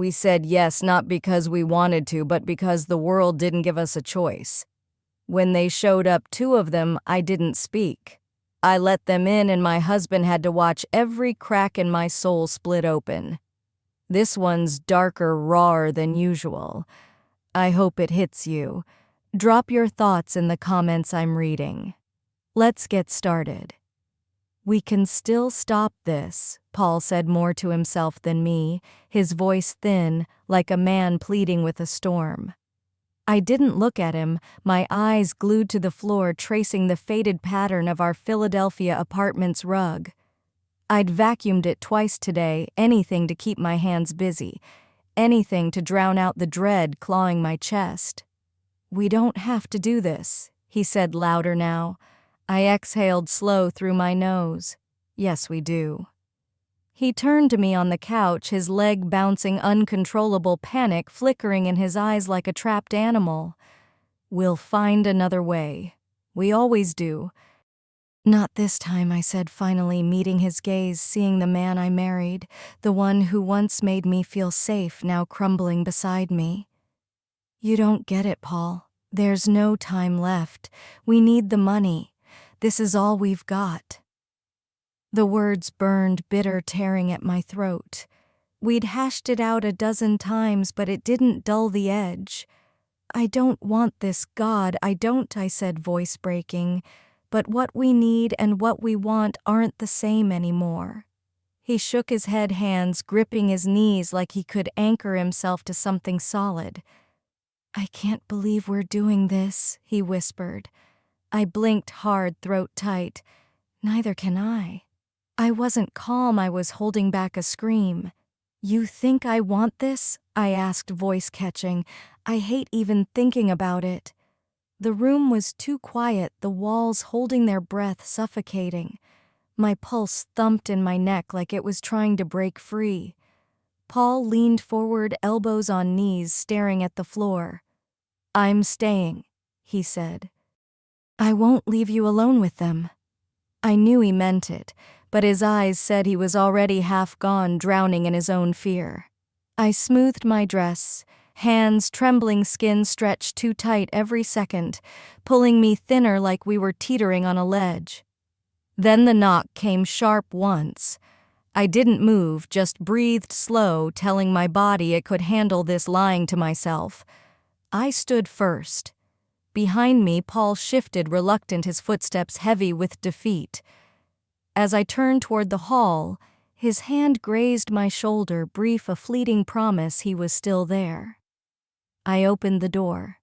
We said yes not because we wanted to, but because the world didn't give us a choice. When they showed up, 2 of them, I didn't speak. I let them in, and my husband had to watch every crack in my soul split open. This one's darker, rawer than usual. I hope it hits you. Drop your thoughts in the comments I'm reading. Let's get started. We can still stop this, Paul said more to himself than me, his voice thin, like a man pleading with a storm. I didn't look at him, my eyes glued to the floor tracing the faded pattern of our Philadelphia apartment's rug. I'd vacuumed it twice today, anything to keep my hands busy, anything to drown out the dread clawing my chest. We don't have to do this, he said louder now. I exhaled slow through my nose. Yes, we do. He turned to me on the couch, his leg bouncing, uncontrollable panic flickering in his eyes like a trapped animal. We'll find another way. We always do. Not this time, I said, finally meeting his gaze, seeing the man I married, the one who once made me feel safe, now crumbling beside me. You don't get it, Paul. There's no time left. We need the money. This is all we've got. The words burned bitter, tearing at my throat. We'd hashed it out a dozen times, but it didn't dull the edge. I don't want this, God, I don't, I said, voice breaking. But what we need and what we want aren't the same anymore. He shook his head, hands gripping his knees like he could anchor himself to something solid. I can't believe we're doing this, he whispered. I blinked hard, throat tight. Neither can I. I wasn't calm, I was holding back a scream. You think I want this? I asked, voice catching. I hate even thinking about it. The room was too quiet, the walls holding their breath, suffocating. My pulse thumped in my neck like it was trying to break free. Paul leaned forward, elbows on knees, staring at the floor. I'm staying, he said. I won't leave you alone with them. I knew he meant it, but his eyes said he was already half gone, drowning in his own fear. I smoothed my dress, hands trembling, skin stretched too tight every second, pulling me thinner like we were teetering on a ledge. Then the knock came sharp once. I didn't move, just breathed slow, telling my body it could handle this, lying to myself. I stood first. Behind me, Paul shifted, reluctant, his footsteps heavy with defeat. As I turned toward the hall, his hand grazed my shoulder, brief, a fleeting promise he was still there. I opened the door.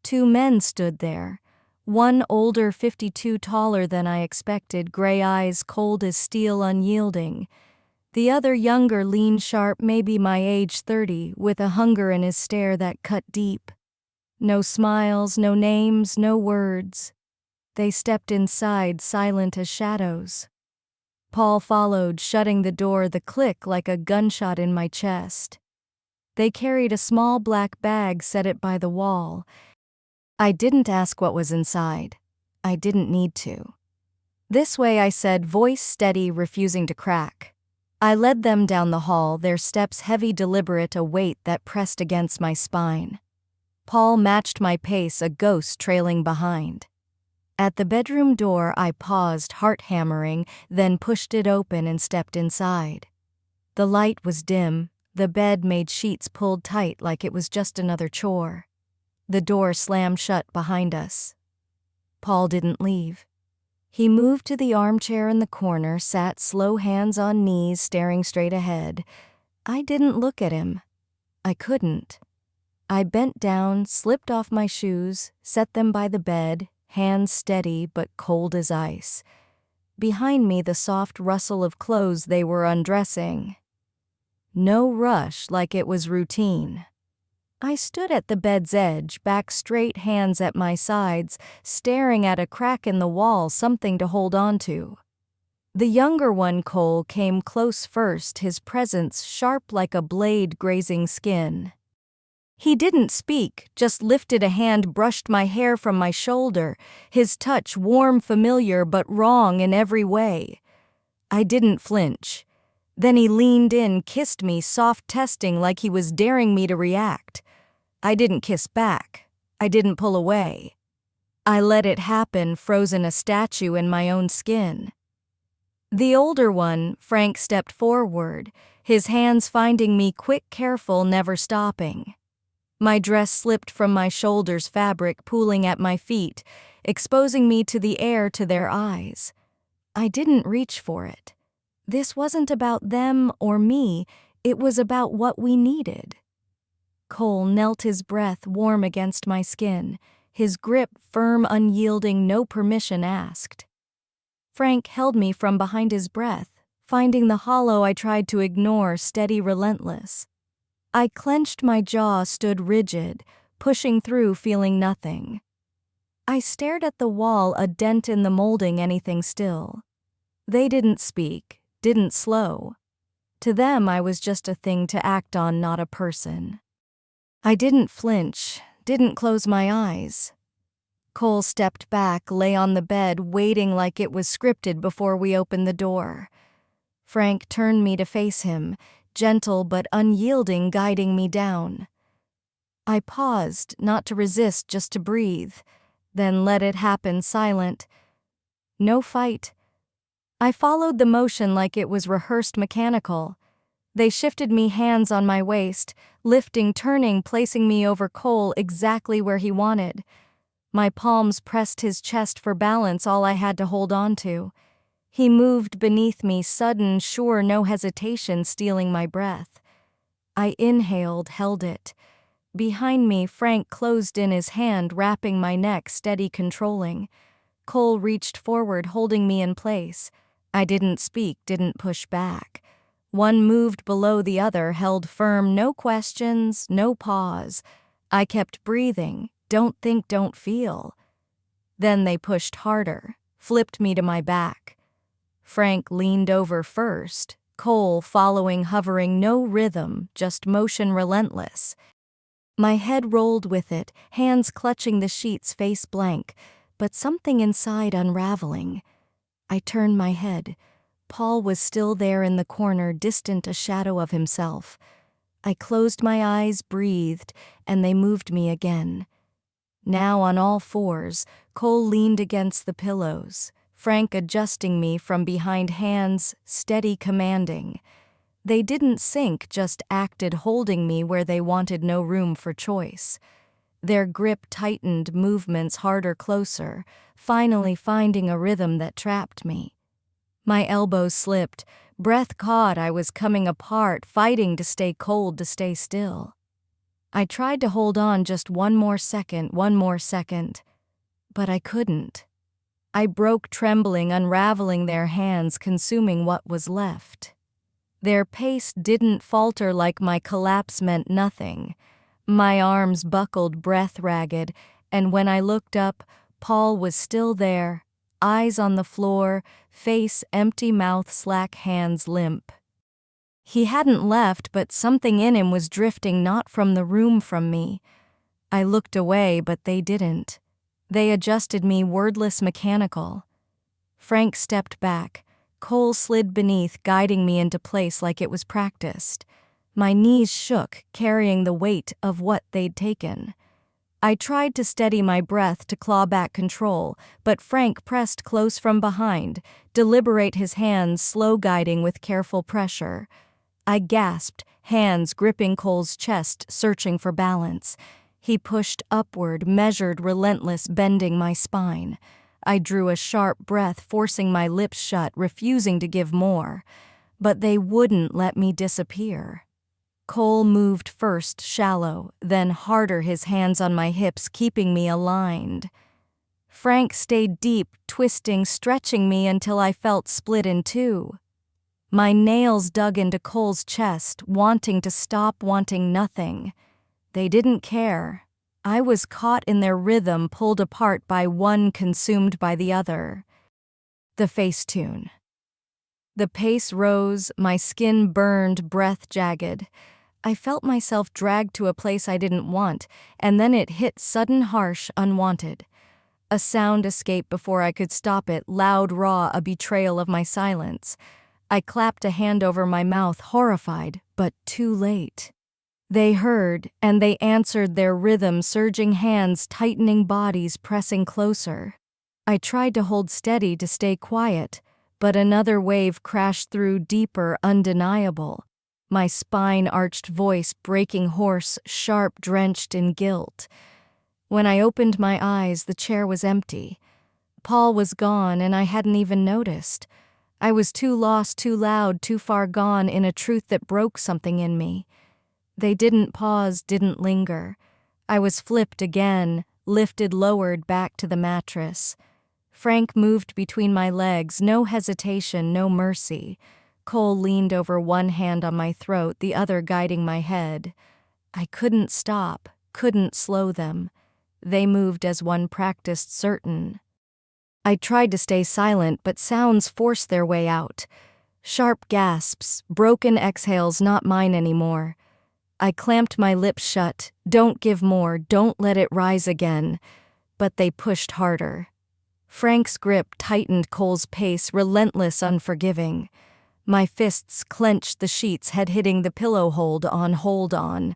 2 men stood there, one older, 52, taller than I expected, gray eyes cold as steel, unyielding. The other younger, lean, sharp, maybe my age, 30, with a hunger in his stare that cut deep. No smiles, no names, no words. They stepped inside, silent as shadows. Paul followed, shutting the door, the click like a gunshot in my chest. They carried a small black bag, set it by the wall. I didn't ask what was inside. I didn't need to. This way, I said, voice steady, refusing to crack. I led them down the hall, their steps heavy, deliberate, a weight that pressed against my spine. Paul matched my pace, a ghost trailing behind. At the bedroom door, I paused, heart hammering, then pushed it open and stepped inside. The light was dim, the bed made sheets pulled tight like it was just another chore. The door slammed shut behind us. Paul didn't leave. He moved to the armchair in the corner, sat slow, hands on knees, staring straight ahead. I didn't look at him. I couldn't. I bent down, slipped off my shoes, set them by the bed, hands steady but cold as ice. Behind me, the soft rustle of clothes they were undressing. No rush, like it was routine. I stood at the bed's edge, back straight, hands at my sides, staring at a crack in the wall, something to hold on to. The younger one, Cole, came close first, his presence sharp like a blade grazing skin. He didn't speak, just lifted a hand, brushed my hair from my shoulder, his touch warm, familiar, but wrong in every way. I didn't flinch. Then he leaned in, kissed me, soft testing like he was daring me to react. I didn't kiss back. I didn't pull away. I let it happen, frozen a statue in my own skin. The older one, Frank, stepped forward, his hands finding me, quick, careful, never stopping. My dress slipped from my shoulders, fabric pooling at my feet, exposing me to the air, to their eyes. I didn't reach for it. This wasn't about them or me, it was about what we needed. Cole knelt, his breath warm against my skin, his grip firm, unyielding, no permission asked. Frank held me from behind his breath, finding the hollow I tried to ignore, steady, relentless. I clenched my jaw, stood rigid, pushing through, feeling nothing. I stared at the wall, a dent in the molding, anything still. They didn't speak, didn't slow. To them, I was just a thing to act on, not a person. I didn't flinch, didn't close my eyes. Cole stepped back, lay on the bed, waiting like it was scripted before we opened the door. Frank turned me to face him, gentle but unyielding, guiding me down. I paused, not to resist, just to breathe, then let it happen, silent. No fight. I followed the motion like it was rehearsed, mechanical. They shifted me, hands on my waist, lifting, turning, placing me over Cole exactly where he wanted. My palms pressed his chest for balance, all I had to hold on to. He moved beneath me, sudden, sure, no hesitation, stealing my breath. I inhaled, held it. Behind me, Frank closed in, his hand wrapping my neck, steady, controlling. Cole reached forward, holding me in place. I didn't speak, didn't push back. One moved below the other, held firm, no questions, no pause. I kept breathing, don't think, don't feel. Then they pushed harder, flipped me to my back. Frank leaned over first, Cole following, hovering, no rhythm, just motion, relentless. My head rolled with it, hands clutching the sheets, face blank, but something inside unraveling. I turned my head. Paul was still there in the corner, distant, a shadow of himself. I closed my eyes, breathed, and they moved me again. Now on all fours, Cole leaned against the pillows, Frank adjusting me from behind, hands steady, commanding. They didn't sink, just acted, holding me where they wanted, no room for choice. Their grip tightened, movements harder, closer, finally finding a rhythm that trapped me. My elbows slipped, breath caught, I was coming apart, fighting to stay cold, to stay still. I tried to hold on, just one more second, but I couldn't. I broke, trembling, unraveling their hands, consuming what was left. Their pace didn't falter like my collapse meant nothing. My arms buckled, breath ragged, and when I looked up, Paul was still there, eyes on the floor, face empty, mouth slack, hands limp. He hadn't left, but something in him was drifting, not from the room, from me. I looked away, but they didn't. They adjusted me, wordless, mechanical. Frank stepped back. Cole slid beneath, guiding me into place like it was practiced. My knees shook, carrying the weight of what they'd taken. I tried to steady my breath, to claw back control, but Frank pressed close from behind, deliberate, his hands slow, guiding with careful pressure. I gasped, hands gripping Cole's chest, searching for balance. He pushed upward, measured, relentless, bending my spine. I drew a sharp breath, forcing my lips shut, refusing to give more. But they wouldn't let me disappear. Cole moved first, shallow, then harder, his hands on my hips, keeping me aligned. Frank stayed deep, twisting, stretching me until I felt split in two. My nails dug into Cole's chest, wanting to stop, wanting nothing. They didn't care. I was caught in their rhythm, pulled apart by one, consumed by the other. The face tune. The pace rose, my skin burned, breath jagged. I felt myself dragged to a place I didn't want, and then it hit, sudden, harsh, unwanted. A sound escaped before I could stop it, loud, raw, a betrayal of my silence. I clapped a hand over my mouth, horrified, but too late. They heard, and they answered, their rhythm, surging hands, tightening bodies, pressing closer. I tried to hold steady to stay quiet, but another wave crashed through, deeper, undeniable. My spine-arched voice breaking hoarse, sharp, drenched in guilt. When I opened my eyes, the chair was empty. Paul was gone, and I hadn't even noticed. I was too lost, too loud, too far gone in a truth that broke something in me. They didn't pause, didn't linger. I was flipped again, lifted, lowered back to the mattress. Frank moved between my legs, no hesitation, no mercy. Cole leaned over, one hand on my throat, the other guiding my head. I couldn't stop, couldn't slow them. They moved as one practiced, certain. I tried to stay silent, but sounds forced their way out. Sharp gasps, broken exhales, not mine anymore. I clamped my lips shut. Don't give more, don't let it rise again. But they pushed harder. Frank's grip tightened, Cole's pace, relentless, unforgiving. My fists clenched the sheets, head hitting the pillow. Hold on.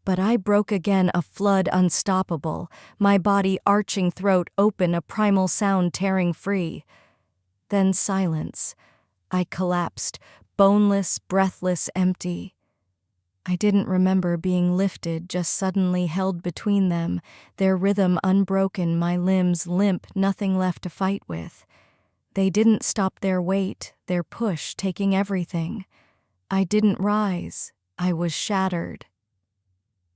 But I broke again, a flood unstoppable, my body arching, throat open, a primal sound tearing free. Then silence. I collapsed, boneless, breathless, empty. I didn't remember being lifted, just suddenly held between them, their rhythm unbroken, my limbs limp, nothing left to fight with. They didn't stop their weight, their push, taking everything. I didn't rise. I was shattered.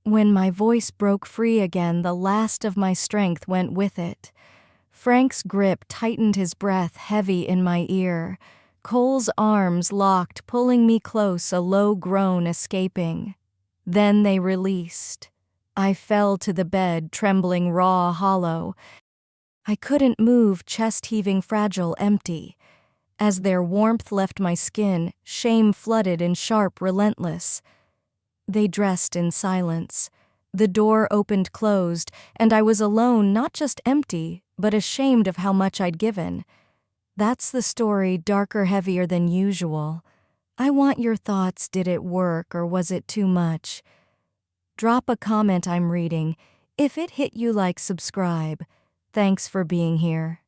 When my voice broke free again, the last of my strength went with it. Frank's grip tightened, his breath heavy in my ear. Cole's arms locked, pulling me close, a low groan escaping. Then they released. I fell to the bed, trembling, raw, hollow. I couldn't move, chest heaving, fragile, empty. As their warmth left my skin, shame flooded in, sharp, relentless. They dressed in silence. The door opened, closed, and I was alone, not just empty, but ashamed of how much I'd given. That's the story, darker, heavier than usual. I want your thoughts. Did it work, or was it too much? Drop a comment, I'm reading. If it hit you, like, subscribe. Thanks for being here.